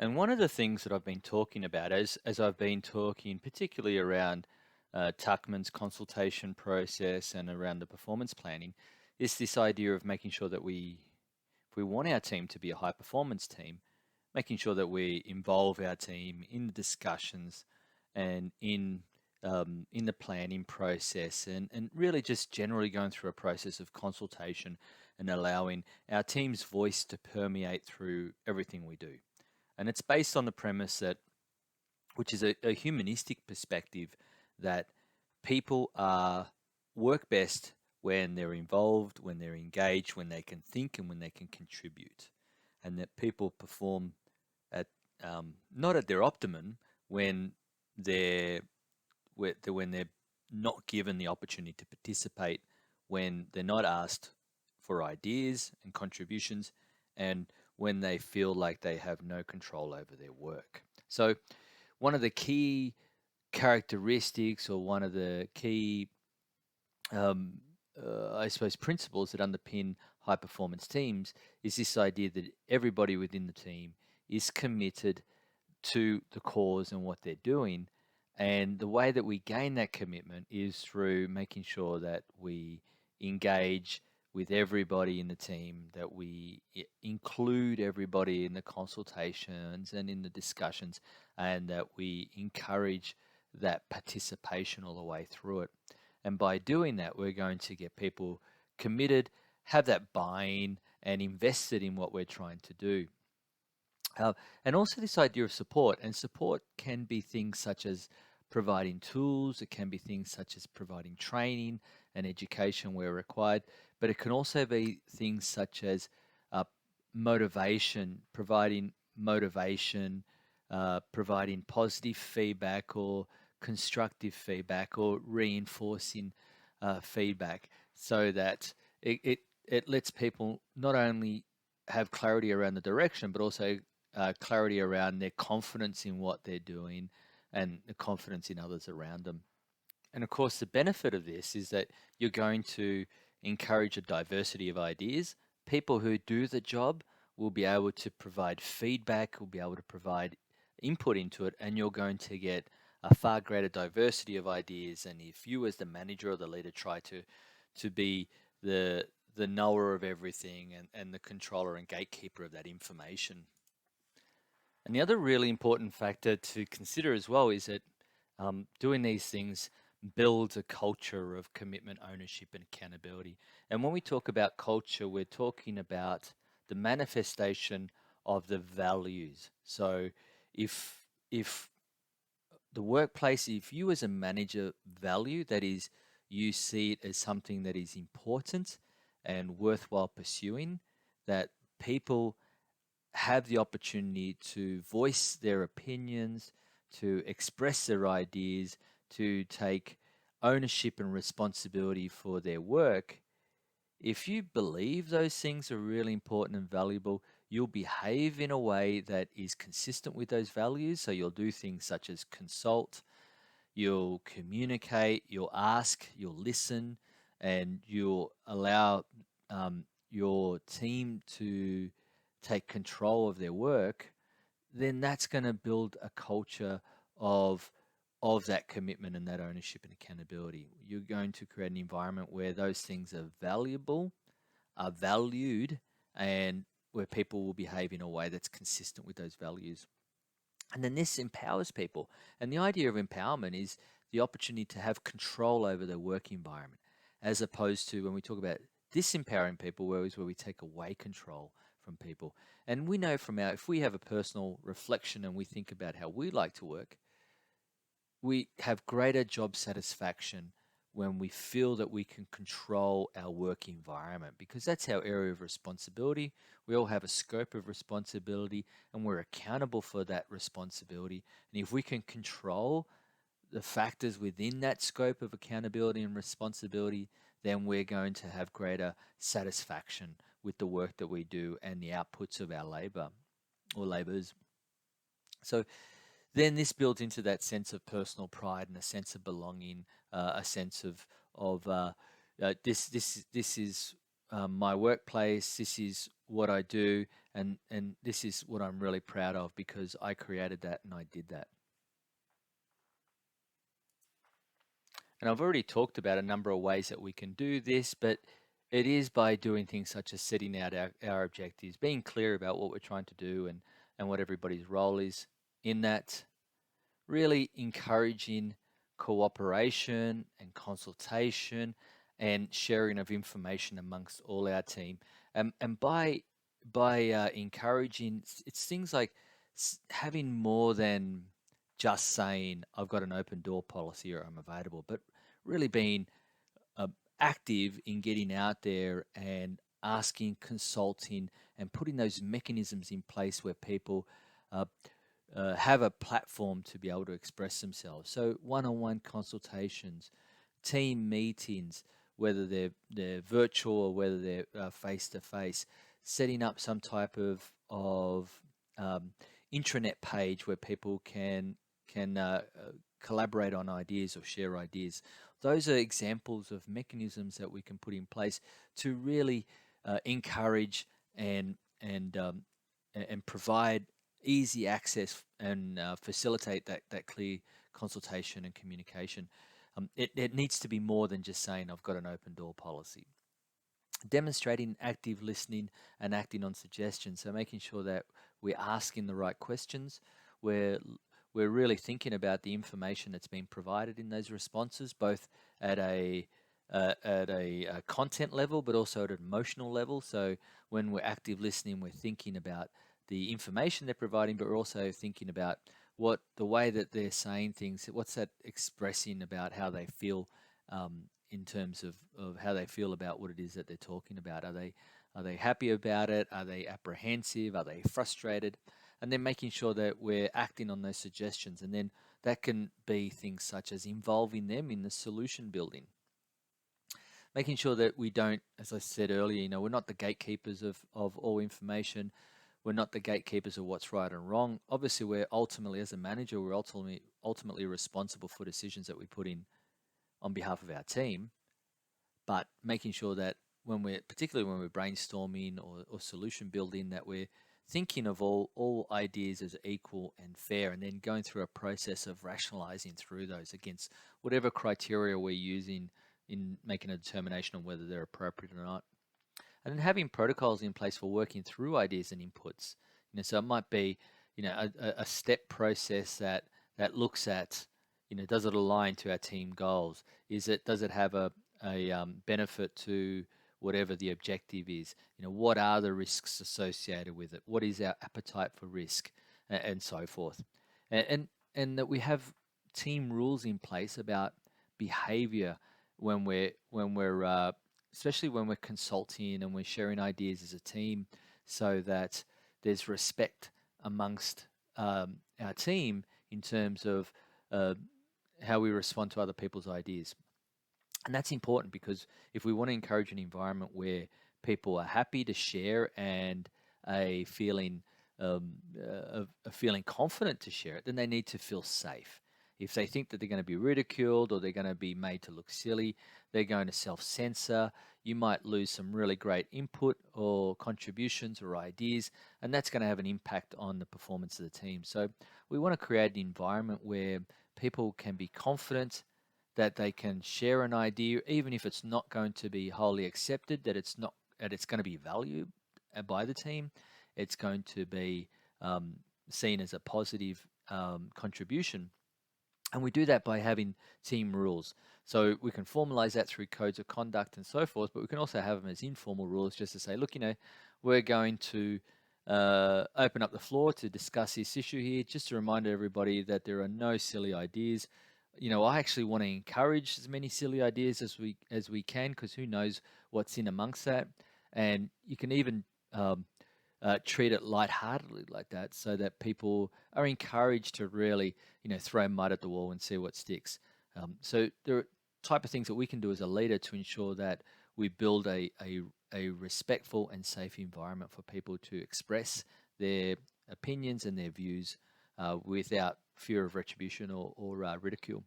And one of the things that I've been talking about, as I've been talking, particularly around Tuckman's consultation process and around the performance planning, is this idea of making sure that if we want our team to be a high performance team, making sure that we involve our team in the discussions and in the planning process, and really just generally going through a process of consultation and allowing our team's voice to permeate through everything we do. And it's based on the premise that, which is a humanistic perspective, that people work best when they're involved, when they're engaged, when they can think, and when they can contribute, and that people perform at not at their optimum when they're when they're not given the opportunity to participate, when they're not asked for ideas and contributions, and when they feel like they have no control over their work. So, one of the key characteristics, or one of the key, um, I suppose, principles that underpin high performance teams is this idea that everybody within the team is committed to the cause and what they're doing. And the way that we gain that commitment is through making sure that we engage with everybody in the team, that we include everybody in the consultations and in the discussions, and that we encourage that participation all the way through it. And by doing that, we're going to get people committed, have that buy-in, and invested in what we're trying to do. Uh, and also this idea of support, and support can be things such as providing tools, it can be things such as providing training and education where required, but it can also be things such as uh, motivation, providing motivation, providing positive feedback or constructive feedback, or reinforcing feedback, so that it lets people not only have clarity around the direction, but also clarity around their confidence in what they're doing and the confidence in others around them. And of course, the benefit of this is that you're going to encourage a diversity of ideas. People who do the job will be able to provide feedback, will be able to provide input into it, and you're going to get a far greater diversity of ideas. And if you, as the manager or the leader, try to be the knower of everything, and the controller and gatekeeper of that information. And the other really important factor to consider as well is that doing these things builds a culture of commitment, ownership, and accountability. And when we talk about culture, we're talking about the manifestation of the values. So if the workplace, if you as a manager value, that is, you see it as something that is important and worthwhile pursuing, that people have the opportunity to voice their opinions, to express their ideas, to take ownership and responsibility for their work. If you believe those things are really important and valuable, you'll behave in a way that is consistent with those values. So you'll do things such as consult, you'll communicate, you'll ask, you'll listen, and you'll allow your team to take control of their work. Then that's going to build a culture of that commitment and that ownership and accountability. You're going to create an environment where those things are valuable, are valued, and where people will behave in a way that's consistent with those values. And then this empowers people. And the idea of empowerment is the opportunity to have control over their work environment, as opposed to when we talk about disempowering people, where we take away control from people. And we know from if we have a personal reflection and we think about how we like to work, we have greater job satisfaction when we feel that we can control our work environment, because that's our area of responsibility. We all have a scope of responsibility, and we're accountable for that responsibility. And if we can control the factors within that scope of accountability and responsibility, then we're going to have greater satisfaction with the work that we do and the outputs of our labor or labors. So then this builds into that sense of personal pride and a sense of belonging, a sense of this is my workplace. This is what I do, and this is what I'm really proud of because I created that and I did that. And I've already talked about a number of ways that we can do this, but it is by doing things such as setting out our objectives, being clear about what we're trying to do and what everybody's role is in that, really encouraging cooperation and consultation and sharing of information amongst all our team. And by encouraging, it's things like having more than just saying I've got an open door policy or I'm available, but really being uh, active in getting out there and asking, consulting, and putting those mechanisms in place where people uh, have a platform to be able to express themselves. So one-on-one consultations, team meetings, whether they're virtual or whether they're face to face, setting up some type of um, intranet page where people can collaborate on ideas or share ideas. Those are examples of mechanisms that we can put in place to really encourage and and um, and provide easy access and facilitate that clear consultation and communication. It needs to be more than just saying I've got an open door policy. Demonstrating active listening and acting on suggestions. So making sure that we're asking the right questions, we're we're really thinking about the information that's been provided in those responses, both at a content level, but also at an emotional level. So when we're active listening, we're thinking about the information they're providing, but we're also thinking about what the way that they're saying things, what's that expressing about how they feel in terms of how they feel about what it is that they're talking about. Are they happy about it? Are they apprehensive? Are they frustrated? And then making sure that we're acting on those suggestions. And then that can be things such as involving them in the solution building. Making sure that we don't, as I said earlier, we're not the gatekeepers of all information. We're not the gatekeepers of what's right and wrong. Obviously, we're ultimately, as a manager, we're ultimately responsible for decisions that we put in on behalf of our team, but making sure that particularly when we're brainstorming or solution building, that we're thinking of all ideas as equal and fair, and then going through a process of rationalizing through those against whatever criteria we're using in making a determination on whether they're appropriate or not. And then having protocols in place for working through ideas and inputs. So it might be, a step process that looks at, does it align to our team goals? Does it have a benefit to whatever the objective is? What are the risks associated with it? What is our appetite for risk, and so forth, and that we have team rules in place about behavior when we're especially when we're consulting and we're sharing ideas as a team, so that there's respect amongst our team in terms of uh, how we respond to other people's ideas. And that's important because if we want to encourage an environment where people are happy to share and a feeling a feeling confident to share it, then they need to feel safe. If they think that they're going to be ridiculed or they're going to be made to look silly, they're going to self-censor. You might lose some really great input or contributions or ideas, and that's going to have an impact on the performance of the team. So we want to create an environment where people can be confident that they can share an idea, even if it's not going to be wholly accepted, that it's going to be valued by the team. It's going to be seen as a positive contribution. And we do that by having team rules. So we can formalize that through codes of conduct and so forth, but we can also have them as informal rules just to say, look, we're going to open up the floor to discuss this issue here. Just to remind everybody that there are no silly ideas. I actually want to encourage as many silly ideas as we can, because who knows what's in amongst that. And you can even treat it lightheartedly like that, so that people are encouraged to really, throw mud at the wall and see what sticks. So there are type of things that we can do as a leader to ensure that we build a respectful and safe environment for people to express their opinions and their views without fear of retribution or ridicule.